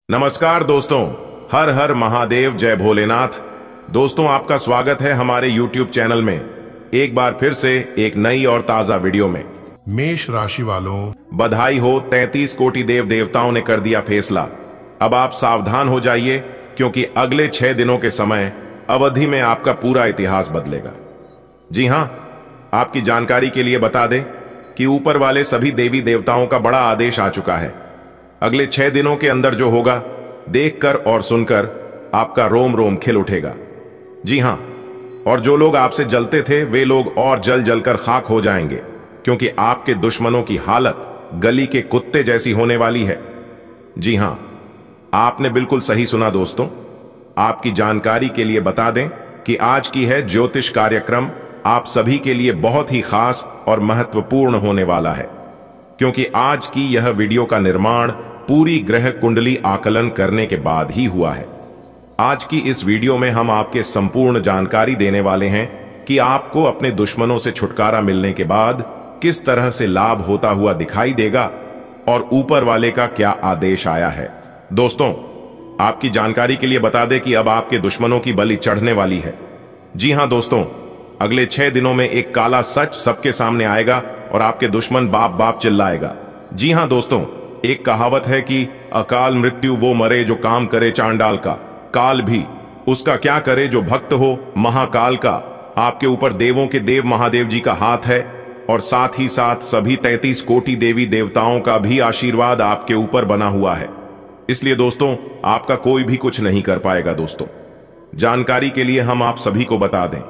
नमस्कार दोस्तों, हर हर महादेव, जय भोलेनाथ। दोस्तों, आपका स्वागत है हमारे YouTube चैनल में एक बार फिर से एक नई और ताजा वीडियो में। मेष राशि वालों, बधाई हो, 33 कोटि देव देवताओं ने कर दिया फैसला। अब आप सावधान हो जाइए, क्योंकि अगले 6 दिनों के समय अवधि में आपका पूरा इतिहास बदलेगा। जी हां, आपकी जानकारी के लिए बता दें कि ऊपर वाले सभी देवी देवताओं का बड़ा आदेश आ चुका है। अगले 6 दिनों के अंदर जो होगा, देखकर और सुनकर आपका रोम रोम खिल उठेगा। जी हां, और जो लोग आपसे जलते थे वे लोग और जल जलकर खाक हो जाएंगे, क्योंकि आपके दुश्मनों की हालत गली के कुत्ते जैसी होने वाली है। जी हां, आपने बिल्कुल सही सुना दोस्तों। आपकी जानकारी के लिए बता दें कि आज की है ज्योतिष कार्यक्रम आप सभी के लिए बहुत ही खास और महत्वपूर्ण होने वाला है, क्योंकि आज की यह वीडियो का निर्माण पूरी ग्रह कुंडली आकलन करने के बाद ही हुआ है। आज की इस वीडियो में हम आपके संपूर्ण जानकारी देने वाले हैं कि आपको अपने दुश्मनों से छुटकारा मिलने के बाद किस तरह से लाभ होता हुआ दिखाई देगा और ऊपर वाले का क्या आदेश आया है। दोस्तों, आपकी जानकारी के लिए बता दें कि अब आपके दुश्मनों की बलि चढ़ने वाली है। जी हां दोस्तों, अगले 6 दिनों में एक काला सच सबके सामने आएगा और आपके दुश्मन बाप बाप चिल्लाएगा। जी हां दोस्तों, एक कहावत है कि अकाल मृत्यु वो मरे जो काम करे चांडाल का, काल भी उसका क्या करे जो भक्त हो महाकाल का। आपके ऊपर देवों के देव महादेव जी का हाथ है और साथ ही साथ सभी 33 कोटि देवी देवताओं का भी आशीर्वाद आपके ऊपर बना हुआ है। इसलिए दोस्तों, आपका कोई भी कुछ नहीं कर पाएगा। दोस्तों, जानकारी के लिए हम आप सभी को बता दें,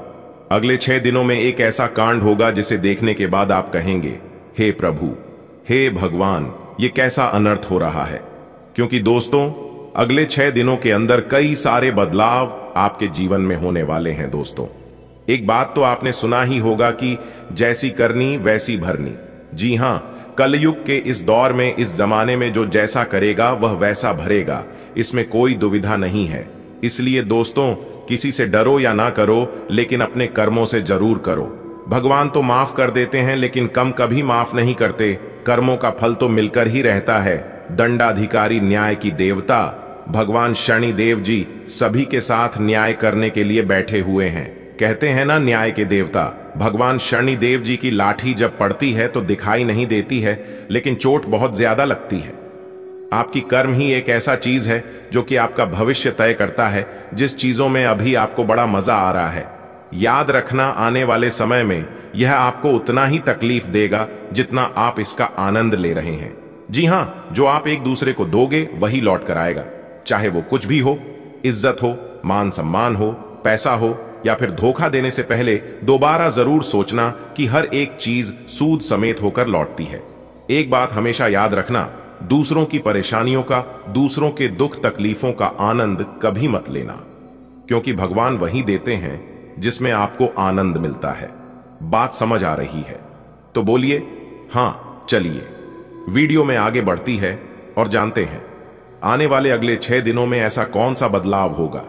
अगले 6 दिनों में एक ऐसा कांड होगा जिसे देखने के बाद आप कहेंगे, हे प्रभु, हे भगवान, ये कैसा अनर्थ हो रहा है। क्योंकि दोस्तों, अगले 6 दिनों के अंदर कई सारे बदलाव आपके जीवन में होने वाले हैं। दोस्तों, एक बात तो आपने सुना ही होगा कि जैसी करनी वैसी भरनी। जी हां, कलयुग के इस दौर में, इस जमाने में जो जैसा करेगा वह वैसा भरेगा, इसमें कोई दुविधा नहीं है। इसलिए दोस्तों, किसी से डरो या ना करो, लेकिन अपने कर्मों से जरूर करो। भगवान तो माफ कर देते हैं, लेकिन कम कभी माफ नहीं करते। कर्मों का फल तो मिलकर ही रहता है। दंडाधिकारी न्याय की देवता भगवान शनि देव जी सभी के साथ न्याय करने के लिए बैठे हुए हैं। कहते हैं ना, न्याय के देवता भगवान शनि देव जी की लाठी जब पड़ती है तो दिखाई नहीं देती है, लेकिन चोट बहुत ज्यादा लगती है। आपकी कर्म ही एक ऐसा चीज है जो कि आपका भविष्य तय करता है। जिस चीजों में अभी आपको बड़ा मजा आ रहा है, याद रखना, आने वाले समय में यह आपको उतना ही तकलीफ देगा जितना आप इसका आनंद ले रहे हैं। जी हां, जो आप एक दूसरे को दोगे वही लौट कर आएगा, चाहे वो कुछ भी हो। इज्जत हो, मान सम्मान हो, पैसा हो या फिर धोखा देने से पहले दोबारा जरूर सोचना कि हर एक चीज सूद समेत होकर लौटती है। एक बात हमेशा याद रखना, दूसरों की परेशानियों का, दूसरों के दुख तकलीफों का आनंद कभी मत लेना, क्योंकि भगवान वही देते हैं जिसमें आपको आनंद मिलता है। बात समझ आ रही है तो बोलिए हां। चलिए वीडियो में आगे बढ़ती है और जानते हैं आने वाले अगले 6 दिनों में ऐसा कौन सा बदलाव होगा,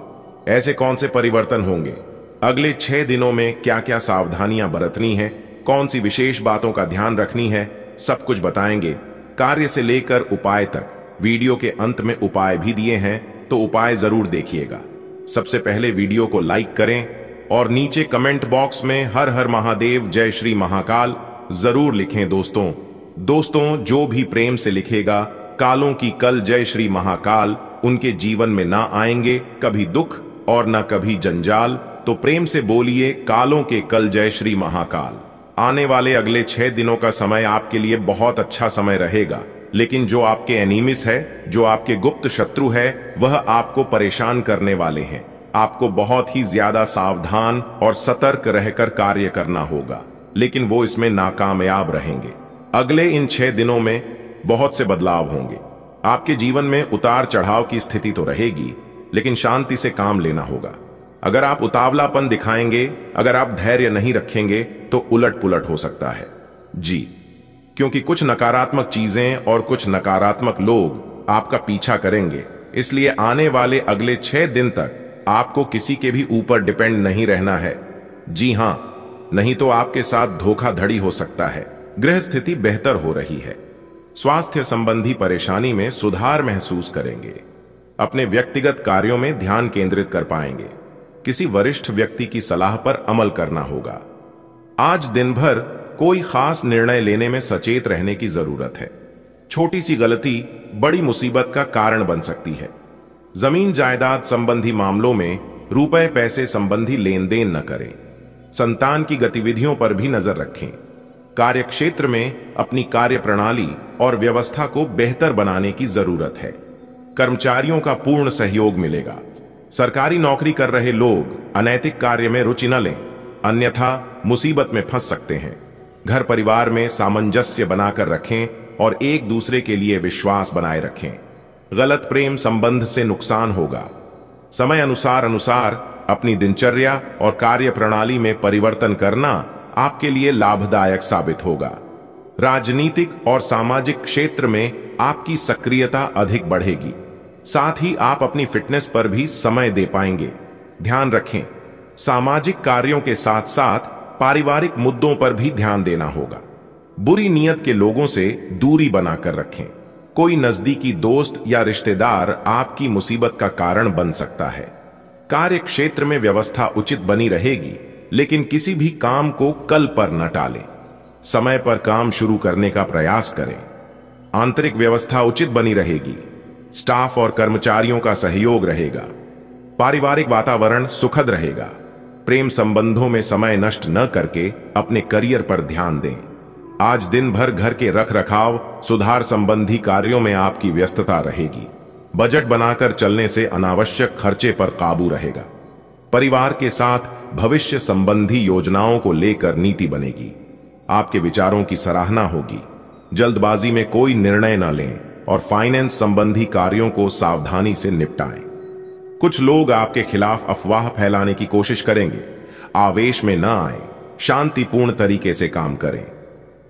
ऐसे कौन से परिवर्तन होंगे, अगले 6 दिनों में क्या क्या सावधानियां बरतनी है, कौन सी विशेष बातों का ध्यान रखनी है, सब कुछ बताएंगे। कार्य से लेकर उपाय तक। वीडियो के अंत में उपाय भी दिए हैं, तो उपाय जरूर देखिएगा। सबसे पहले वीडियो को लाइक करें और नीचे कमेंट बॉक्स में हर हर महादेव, जय श्री महाकाल जरूर लिखें। दोस्तों, जो भी प्रेम से लिखेगा, कालों की कल जय श्री महाकाल उनके जीवन में ना आएंगे कभी दुख और ना कभी जंजाल। तो प्रेम से बोलिए, कालों के कल जय श्री महाकाल। आने वाले अगले 6 दिनों का समय आपके लिए बहुत अच्छा समय रहेगा, लेकिन जो आपके एनिमिस है, जो आपके गुप्त शत्रु है, वह आपको परेशान करने वाले हैं। आपको बहुत ही ज्यादा सावधान और सतर्क रहकर कार्य करना होगा, लेकिन वो इसमें नाकामयाब रहेंगे। अगले इन 6 दिनों में बहुत से बदलाव होंगे। आपके जीवन में उतार चढ़ाव की स्थिति तो रहेगी, लेकिन शांति से काम लेना होगा। अगर आप उतावलापन दिखाएंगे, अगर आप धैर्य नहीं रखेंगे, तो उलट पुलट हो सकता है। जी, क्योंकि कुछ नकारात्मक चीजें और कुछ नकारात्मक लोग आपका पीछा करेंगे। इसलिए आने वाले अगले 6 दिन तक आपको किसी के भी ऊपर डिपेंड नहीं रहना है। जी हां, नहीं तो आपके साथ धोखाधड़ी हो सकता है। गृह स्थिति बेहतर हो रही है। स्वास्थ्य संबंधी परेशानी में सुधार महसूस करेंगे। अपने व्यक्तिगत कार्यों में ध्यान केंद्रित कर पाएंगे। किसी वरिष्ठ व्यक्ति की सलाह पर अमल करना होगा। आज दिन भर कोई खास निर्णय लेने में सचेत रहने की जरूरत है। छोटी सी गलती बड़ी मुसीबत का कारण बन सकती है। जमीन जायदाद संबंधी मामलों में रुपए पैसे संबंधी लेन देन न करें। संतान की गतिविधियों पर भी नजर रखें। कार्यक्षेत्र में अपनी कार्य प्रणाली और व्यवस्था को बेहतर बनाने की जरूरत है। कर्मचारियों का पूर्ण सहयोग मिलेगा। सरकारी नौकरी कर रहे लोग अनैतिक कार्य में रुचि न लें, अन्यथा मुसीबत में फंस सकते हैं। घर परिवार में सामंजस्य बनाकर रखें और एक दूसरे के लिए विश्वास बनाए रखें। गलत प्रेम संबंध से नुकसान होगा। समय अनुसार अपनी दिनचर्या और कार्य प्रणाली में परिवर्तन करना आपके लिए लाभदायक साबित होगा। राजनीतिक और सामाजिक क्षेत्र में आपकी सक्रियता अधिक बढ़ेगी। साथ ही आप अपनी फिटनेस पर भी समय दे पाएंगे। ध्यान रखें, सामाजिक कार्यों के साथ साथ पारिवारिक मुद्दों पर भी ध्यान देना होगा। बुरी नीयत के लोगों से दूरी बनाकर रखें। कोई नजदीकी दोस्त या रिश्तेदार आपकी मुसीबत का कारण बन सकता है। कार्य क्षेत्र में व्यवस्था उचित बनी रहेगी, लेकिन किसी भी काम को कल पर न टालें। समय पर काम शुरू करने का प्रयास करें। आंतरिक व्यवस्था उचित बनी रहेगी। स्टाफ और कर्मचारियों का सहयोग रहेगा। पारिवारिक वातावरण सुखद रहेगा। प्रेम संबंधों में समय नष्ट न करके अपने करियर पर ध्यान दें। आज दिन भर घर के रखरखाव, सुधार संबंधी कार्यों में आपकी व्यस्तता रहेगी। बजट बनाकर चलने से अनावश्यक खर्चे पर काबू रहेगा। परिवार के साथ भविष्य संबंधी योजनाओं को लेकर नीति बनेगी। आपके विचारों की सराहना होगी। जल्दबाजी में कोई निर्णय न लें और फाइनेंस संबंधी कार्यों को सावधानी से निपटाएं। कुछ लोग आपके खिलाफ अफवाह फैलाने की कोशिश करेंगे। आवेश में न आए, शांतिपूर्ण तरीके से काम करें।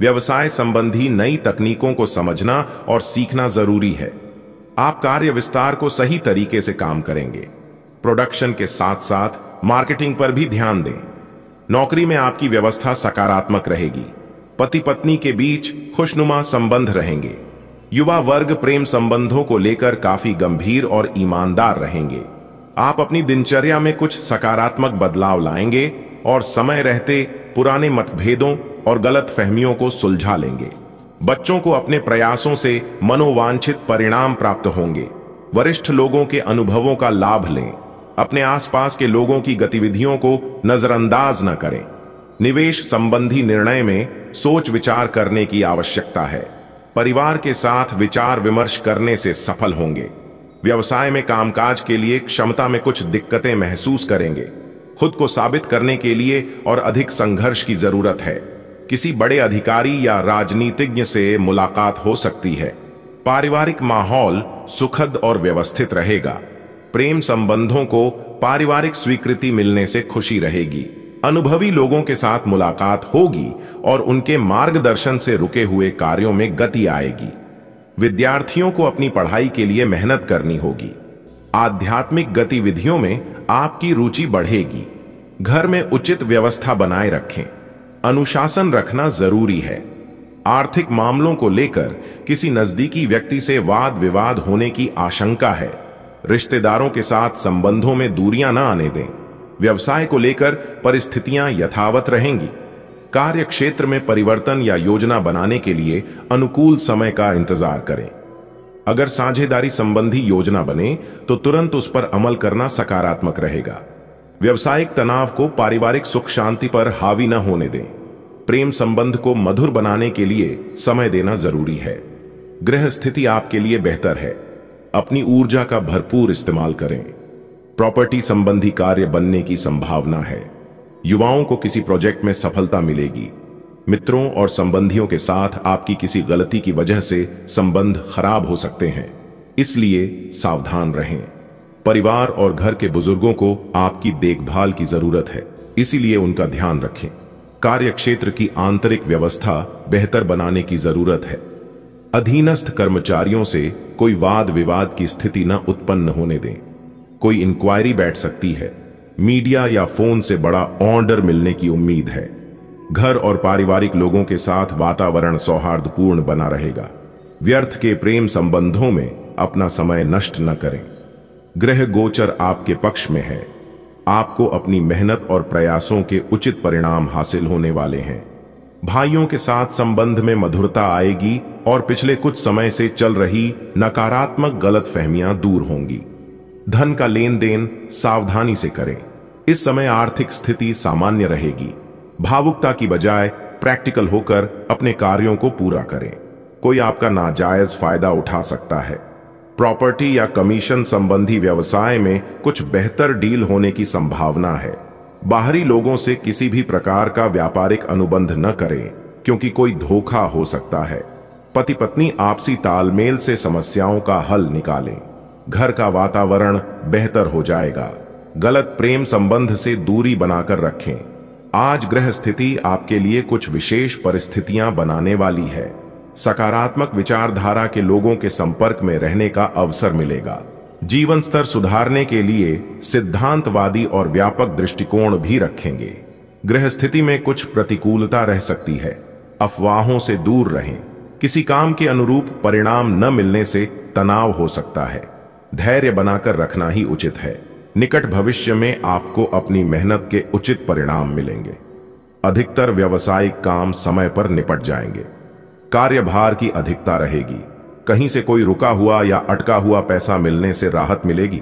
व्यवसाय संबंधी नई तकनीकों को समझना और सीखना जरूरी है। आप कार्य विस्तार को सही तरीके से काम करेंगे। प्रोडक्शन के साथ साथ मार्केटिंग पर भी ध्यान दें। नौकरी में आपकी व्यवस्था सकारात्मक रहेगी। पति पत्नी के बीच खुशनुमा संबंध रहेंगे। युवा वर्ग प्रेम संबंधों को लेकर काफी गंभीर और ईमानदार रहेंगे। आप अपनी दिनचर्या में कुछ सकारात्मक बदलाव लाएंगे और समय रहते पुराने मतभेदों और गलतफहमियों को सुलझा लेंगे। बच्चों को अपने प्रयासों से मनोवांछित परिणाम प्राप्त होंगे। वरिष्ठ लोगों के अनुभवों का लाभ लें। अपने आसपास के लोगों की गतिविधियों को नजरअंदाज न करें। निवेश संबंधी निर्णय में सोच विचार करने की आवश्यकता है। परिवार के साथ विचार विमर्श करने से सफल होंगे। व्यवसाय में कामकाज के लिए क्षमता में कुछ दिक्कतें महसूस करेंगे। खुद को साबित करने के लिए और अधिक संघर्ष की जरूरत है। किसी बड़े अधिकारी या राजनीतिज्ञ से मुलाकात हो सकती है। पारिवारिक माहौल सुखद और व्यवस्थित रहेगा। प्रेम संबंधों को पारिवारिक स्वीकृति मिलने से खुशी रहेगी। अनुभवी लोगों के साथ मुलाकात होगी और उनके मार्गदर्शन से रुके हुए कार्यों में गति आएगी। विद्यार्थियों को अपनी पढ़ाई के लिए मेहनत करनी होगी। आध्यात्मिक गतिविधियों में आपकी रुचि बढ़ेगी। घर में उचित व्यवस्था बनाए रखें। अनुशासन रखना जरूरी है। आर्थिक मामलों को लेकर किसी नजदीकी व्यक्ति से वाद विवाद होने की आशंका है। रिश्तेदारों के साथ संबंधों में दूरियां न आने दें। व्यवसाय को लेकर परिस्थितियां यथावत रहेंगी। कार्य क्षेत्र में परिवर्तन या योजना बनाने के लिए अनुकूल समय का इंतजार करें। अगर साझेदारी संबंधी योजना बने तो तुरंत उस पर अमल करना सकारात्मक रहेगा। व्यवसायिक तनाव को पारिवारिक सुख शांति पर हावी न होने दें। प्रेम संबंध को मधुर बनाने के लिए समय देना जरूरी है। गृह स्थिति आपके लिए बेहतर है। अपनी ऊर्जा का भरपूर इस्तेमाल करें। प्रॉपर्टी संबंधी कार्य बनने की संभावना है। युवाओं को किसी प्रोजेक्ट में सफलता मिलेगी। मित्रों और संबंधियों के साथ आपकी किसी गलती की वजह से संबंध खराब हो सकते हैं, इसलिए सावधान रहें। परिवार और घर के बुजुर्गों को आपकी देखभाल की जरूरत है, इसीलिए उनका ध्यान रखें। कार्य क्षेत्र की आंतरिक व्यवस्था बेहतर बनाने की जरूरत है। अधीनस्थ कर्मचारियों से कोई वाद विवाद की स्थिति न उत्पन्न होने दें। कोई इंक्वायरी बैठ सकती है। मीडिया या फोन से बड़ा ऑर्डर मिलने की उम्मीद है। घर और पारिवारिक लोगों के साथ वातावरण सौहार्दपूर्ण बना रहेगा। व्यर्थ के प्रेम संबंधों में अपना समय नष्ट न करें। ग्रह गोचर आपके पक्ष में है। आपको अपनी मेहनत और प्रयासों के उचित परिणाम हासिल होने वाले हैं। भाइयों के साथ संबंध में मधुरता आएगी और पिछले कुछ समय से चल रही नकारात्मक गलतफहमियां दूर होंगी। धन का लेन देन सावधानी से करें। इस समय आर्थिक स्थिति सामान्य रहेगी। भावुकता की बजाय प्रैक्टिकल होकर अपने कार्यों को पूरा करें। कोई आपका नाजायज फायदा उठा सकता है। प्रॉपर्टी या कमीशन संबंधी व्यवसाय में कुछ बेहतर डील होने की संभावना है। बाहरी लोगों से किसी भी प्रकार का व्यापारिक अनुबंध न करें, क्योंकि कोई धोखा हो सकता है। पति पत्नी आपसी तालमेल से समस्याओं का हल निकालें। घर का वातावरण बेहतर हो जाएगा। गलत प्रेम संबंध से दूरी बनाकर रखें। आज ग्रह स्थिति आपके लिए कुछ विशेष परिस्थितियां बनाने वाली है। सकारात्मक विचारधारा के लोगों के संपर्क में रहने का अवसर मिलेगा। जीवन स्तर सुधारने के लिए सिद्धांतवादी और व्यापक दृष्टिकोण भी रखेंगे। ग्रह स्थिति में कुछ प्रतिकूलता रह सकती है। अफवाहों से दूर रहें। किसी काम के अनुरूप परिणाम न मिलने से तनाव हो सकता है। धैर्य बनाकर रखना ही उचित है। निकट भविष्य में आपको अपनी मेहनत के उचित परिणाम मिलेंगे। अधिकतर व्यावसायिक काम समय पर निपट जाएंगे। कार्यभार की अधिकता रहेगी। कहीं से कोई रुका हुआ या अटका हुआ पैसा मिलने से राहत मिलेगी।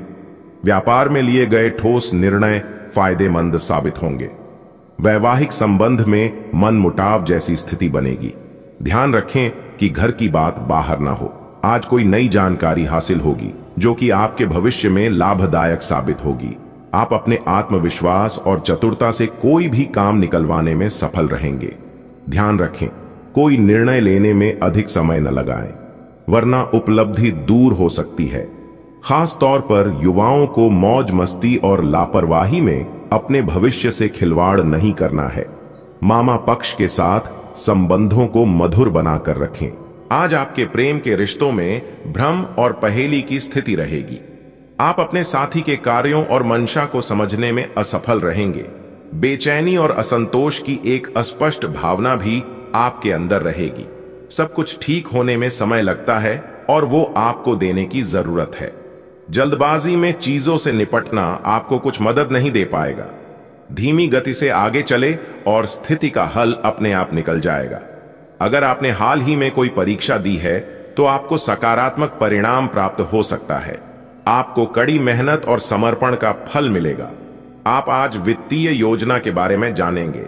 व्यापार में लिए गए ठोस निर्णय फायदेमंद साबित होंगे। वैवाहिक संबंध में मनमुटाव जैसी स्थिति बनेगी। ध्यान रखें कि घर की बात बाहर ना हो। आज कोई नई जानकारी हासिल होगी जो कि आपके भविष्य में लाभदायक साबित होगी। आप अपने आत्मविश्वास और चतुरता से कोई भी काम निकलवाने में सफल रहेंगे। ध्यान रखें, कोई निर्णय लेने में अधिक समय न लगाएं, वरना उपलब्धि दूर हो सकती है। खास तौर पर युवाओं को मौज मस्ती और लापरवाही में अपने भविष्य से खिलवाड़ नहीं करना है। मामा पक्ष के साथ संबंधों को मधुर बनाकर रखें। आज आपके प्रेम के रिश्तों में भ्रम और पहेली की स्थिति रहेगी। आप अपने साथी के कार्यों और मंशा को समझने में असफल रहेंगे। बेचैनी और असंतोष की एक अस्पष्ट भावना भी आपके अंदर रहेगी। सब कुछ ठीक होने में समय लगता है और वो आपको देने की जरूरत है। जल्दबाजी में चीजों से निपटना आपको कुछ मदद नहीं दे पाएगा। धीमी गति से आगे चले और स्थिति का हल अपने आप निकल जाएगा। अगर आपने हाल ही में कोई परीक्षा दी है तो आपको सकारात्मक परिणाम प्राप्त हो सकता है। आपको कड़ी मेहनत और समर्पण का फल मिलेगा। आप आज वित्तीय योजना के बारे में जानेंगे।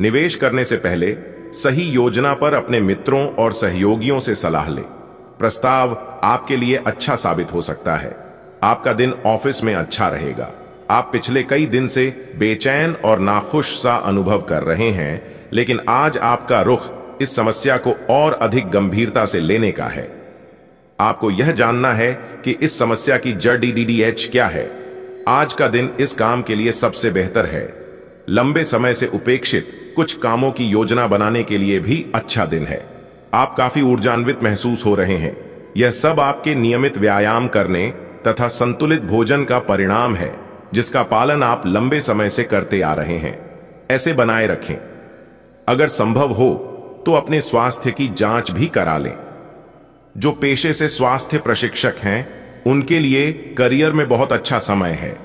निवेश करने से पहले सही योजना पर अपने मित्रों और सहयोगियों से सलाह लें। प्रस्ताव आपके लिए अच्छा साबित हो सकता है। आपका दिन ऑफिस में अच्छा रहेगा। आप पिछले कई दिन से बेचैन और नाखुश सा अनुभव कर रहे हैं, लेकिन आज आपका रुख इस समस्या को और अधिक गंभीरता से लेने का है। आपको यह जानना है कि इस समस्या की जड़ DDDH क्या है। आज का दिन इस काम के लिए सबसे बेहतर है। लंबे समय से उपेक्षित कुछ कामों की योजना बनाने के लिए भी अच्छा दिन है। आप काफी ऊर्जान्वित महसूस हो रहे हैं। यह सब आपके नियमित व्यायाम करने तथा संतुलित भोजन का परिणाम है, जिसका पालन आप लंबे समय से करते आ रहे हैं। ऐसे बनाए रखें। अगर संभव हो तो अपने स्वास्थ्य की जांच भी करा लें। जो पेशे से स्वास्थ्य प्रशिक्षक हैं, उनके लिए करियर में बहुत अच्छा समय है।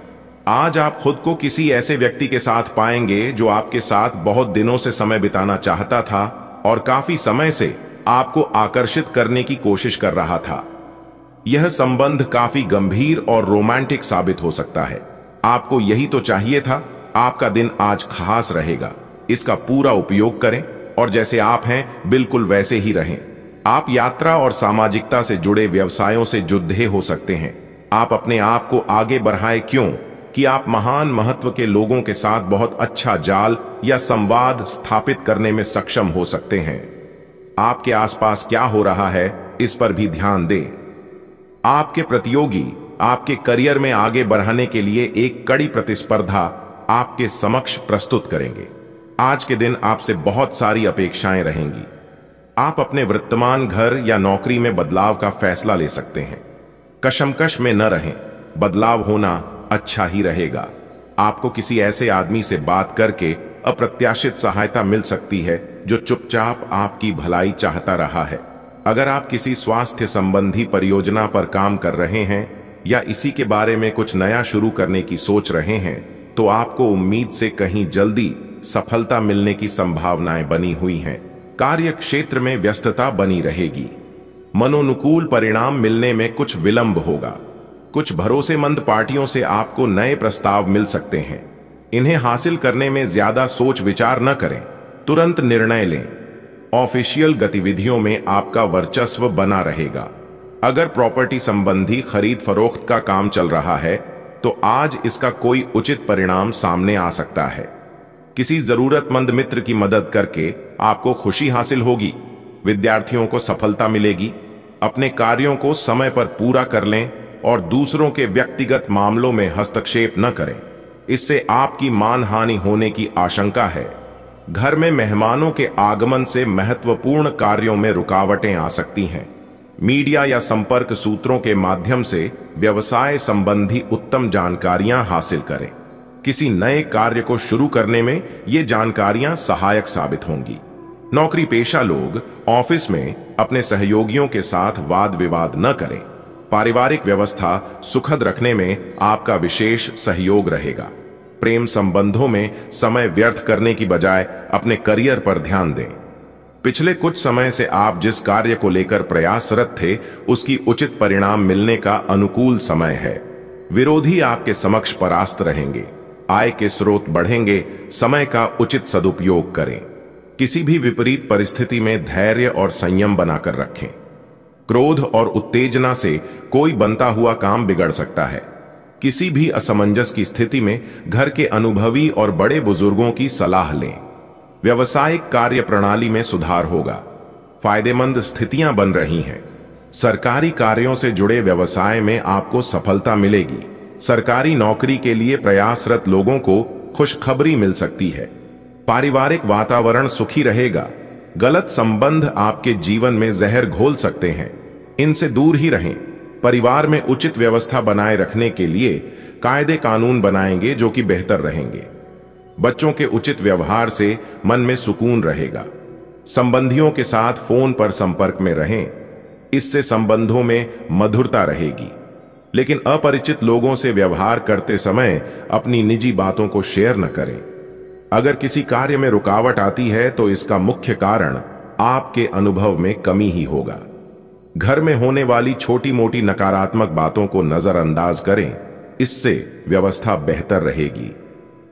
आज आप खुद को किसी ऐसे व्यक्ति के साथ पाएंगे जो आपके साथ बहुत दिनों से समय बिताना चाहता था और काफी समय से आपको आकर्षित करने की कोशिश कर रहा था। यह संबंध काफी गंभीर और रोमांटिक साबित हो सकता है। आपको यही तो चाहिए था। आपका दिन आज खास रहेगा। इसका पूरा उपयोग करें और जैसे आप हैं बिल्कुल वैसे ही रहें। आप यात्रा और सामाजिकता से जुड़े व्यवसायों से जुड़े हो सकते हैं। आप अपने आप को आगे बढ़ाएं, क्यों कि आप महान महत्व के लोगों के साथ बहुत अच्छा जाल या संवाद स्थापित करने में सक्षम हो सकते हैं। आपके आसपास क्या हो रहा है, इस पर भी ध्यान दें। आपके प्रतियोगी आपके करियर में आगे बढ़ाने के लिए एक कड़ी प्रतिस्पर्धा आपके समक्ष प्रस्तुत करेंगे। आज के दिन आपसे बहुत सारी अपेक्षाएं रहेंगी। आप अपने वर्तमान घर या नौकरी में बदलाव का फैसला ले सकते हैं। कशमकश में न रहें। बदलाव होना अच्छा ही रहेगा। आपको किसी ऐसे आदमी से बात करके अप्रत्याशित सहायता मिल सकती है जो चुपचाप आपकी भलाई चाहता रहा है। अगर आप किसी स्वास्थ्य संबंधी परियोजना पर काम कर रहे हैं या इसी के बारे में कुछ नया शुरू करने की सोच रहे हैं तो आपको उम्मीद से कहीं जल्दी सफलता मिलने की संभावनाएं बनी हुई हैं। कार्य क्षेत्र में व्यस्तता बनी रहेगी। मनोनुकूल परिणाम मिलने में कुछ विलंब होगा। कुछ भरोसेमंद पार्टियों से आपको नए प्रस्ताव मिल सकते हैं। इन्हें हासिल करने में ज्यादा सोच विचार न करें, तुरंत निर्णय लें। ऑफिशियल गतिविधियों में आपका वर्चस्व बना रहेगा। अगर प्रॉपर्टी संबंधी खरीद फरोख्त का काम चल रहा है तो आज इसका कोई उचित परिणाम सामने आ सकता है। किसी जरूरतमंद मित्र की मदद करके आपको खुशी हासिल होगी। विद्यार्थियों को सफलता मिलेगी। अपने कार्यों को समय पर पूरा कर लें और दूसरों के व्यक्तिगत मामलों में हस्तक्षेप न करें, इससे आपकी मानहानि होने की आशंका है। घर में मेहमानों के आगमन से महत्वपूर्ण कार्यों में रुकावटें आ सकती हैं। मीडिया या संपर्क सूत्रों के माध्यम से व्यवसाय संबंधी उत्तम जानकारियां हासिल करें। किसी नए कार्य को शुरू करने में ये जानकारियां सहायक साबित होंगी। नौकरी पेशा लोग ऑफिस में अपने सहयोगियों के साथ वाद विवाद न करें। पारिवारिक व्यवस्था सुखद रखने में आपका विशेष सहयोग रहेगा। प्रेम संबंधों में समय व्यर्थ करने की बजाय अपने करियर पर ध्यान दें। पिछले कुछ समय से आप जिस कार्य को लेकर प्रयासरत थे उसकी उचित परिणाम मिलने का अनुकूल समय है। विरोधी आपके समक्ष परास्त रहेंगे। आय के स्रोत बढ़ेंगे। समय का उचित सदुपयोग करें। किसी भी विपरीत परिस्थिति में धैर्य और संयम बनाकर रखें। क्रोध और उत्तेजना से कोई बनता हुआ काम बिगड़ सकता है। किसी भी असमंजस की स्थिति में घर के अनुभवी और बड़े बुजुर्गों की सलाह लें। व्यवसायिक कार्य प्रणाली में सुधार होगा। फायदेमंद स्थितियां बन रही हैं। सरकारी कार्यों से जुड़े व्यवसाय में आपको सफलता मिलेगी। सरकारी नौकरी के लिए प्रयासरत लोगों को खुशखबरी मिल सकती है। पारिवारिक वातावरण सुखी रहेगा। गलत संबंध आपके जीवन में जहर घोल सकते हैं, इनसे दूर ही रहें। परिवार में उचित व्यवस्था बनाए रखने के लिए कायदे कानून बनाएंगे जो कि बेहतर रहेंगे। बच्चों के उचित व्यवहार से मन में सुकून रहेगा। संबंधियों के साथ फोन पर संपर्क में रहें, इससे संबंधों में मधुरता रहेगी। लेकिन अपरिचित लोगों से व्यवहार करते समय अपनी निजी बातों को शेयर न करें। अगर किसी कार्य में रुकावट आती है तो इसका मुख्य कारण आपके अनुभव में कमी ही होगा। घर में होने वाली छोटी मोटी नकारात्मक बातों को नजरअंदाज करें, इससे व्यवस्था बेहतर रहेगी।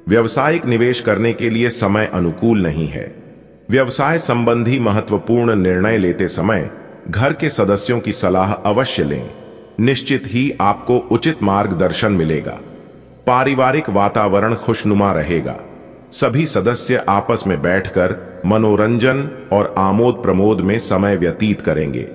व्यवसायिक निवेश करने के लिए समय अनुकूल नहीं है। व्यवसाय संबंधी महत्वपूर्ण निर्णय लेते समय घर के सदस्यों की सलाह अवश्य लें। निश्चित ही आपको उचित मार्गदर्शन मिलेगा। पारिवारिक वातावरण खुशनुमा रहेगा। सभी सदस्य आपस में बैठकर मनोरंजन और आमोद प्रमोद में समय व्यतीत करेंगे।